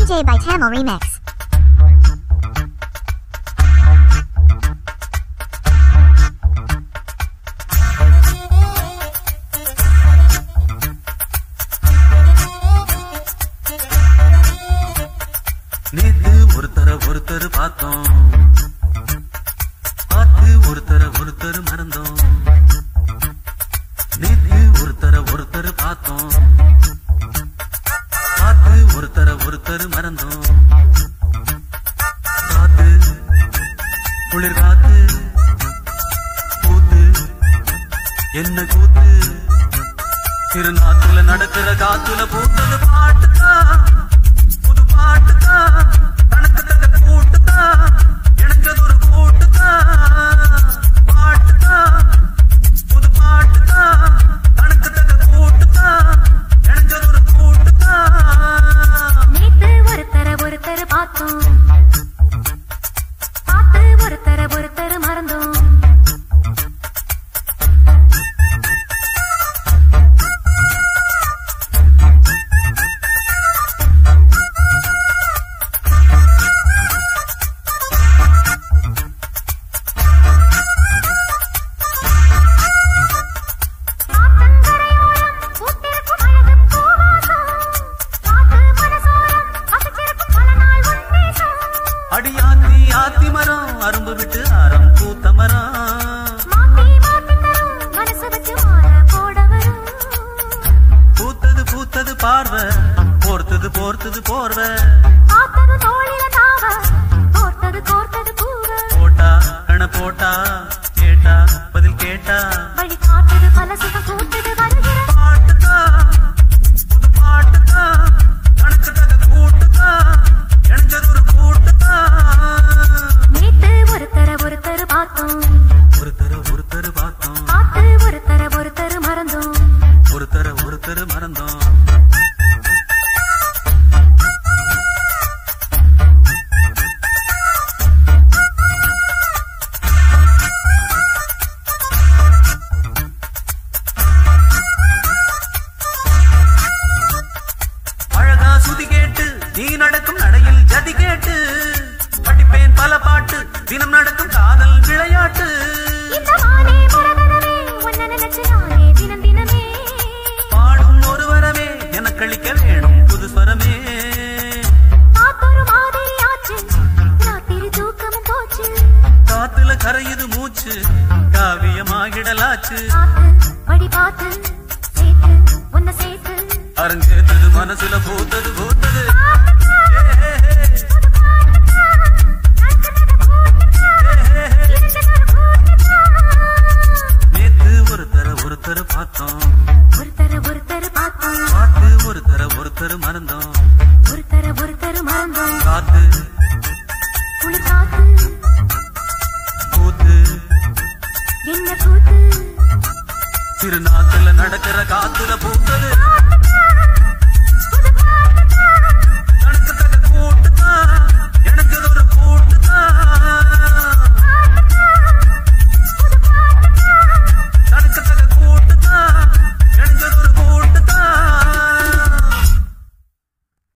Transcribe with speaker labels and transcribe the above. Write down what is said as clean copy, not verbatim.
Speaker 1: DJ by Tamil Remix.
Speaker 2: நேத்து ஒருத்தர் பார்த்தோம், பார்த்து ஒருத்தர் மறந்தோம். நேத்து ஒருத்தர் பார்த்தோம், பார்த்து ஒருத்தர் மறந்தோம். காத்து குளிர் காத்து கூத்து என்ன கூத்து, திருநாத்துல நடக்கிற காத்துல பூத்தது பாட்டுதான், புது பாட்டுதான், கணக்கு தக்க கூட்டுதான், எனக்கது ஒரு கூட்டுதான். பாட்டுதான் புது பாட்டுதான், கணக்கு தக்க கூட்டுதான், எனக்கது ஒரு கூட்டுதான்.
Speaker 3: நேத்து ஒருத்தர் பார்த்தோம், பார்த்து ஒருத்தர் மறந்தோம்.
Speaker 2: அடியாத்தி ஆத்தி மரம் அரும்பு விட்டு அறம் பூத்த மரம், பூத்தது பார்வை, போர்த்தது போர்வை, போட்டா கண போட்டா, கேட்டா பதில் கேட்டா, பாட்டுதான் புது பாட்டுதான், கணக்கு தக கூட்டுதான், எனக்கது ஒரு கூட்டுதான்.
Speaker 3: நேத்து ஒருத்தர் பார்த்தோம்,
Speaker 2: ஒருத்தர் பார்த்தோம்,
Speaker 3: பார்த்து ஒருத்தர் மறந்தோம்.
Speaker 2: ஒருத்தர் மறந்தோம். அழகா சுதி கேட்டு நீ நடக்கும் நடையில் ஜதி கேட்டு, படிப்பேன் பல பாட்டு தினம் நடக்கும் காதல் விளையாட்டு. பாடும் ஒரு வரமே எனக்களிக்க வேணும் புது ஸ்வரமே, காத்துல கரையுது மூச்சு, காவியமாகிடலாச்சு. அரங்கேற்றது மனசுல பூத்தது பூத்தது. நேத்து ஒருத்தர் பார்த்தோம், பார்த்து ஒருத்தர் மறந்தோம். காத்து கூத்து
Speaker 3: என்ன கூத்து,
Speaker 2: திருநாத்துல நடக்கிற காத்துல பூத்து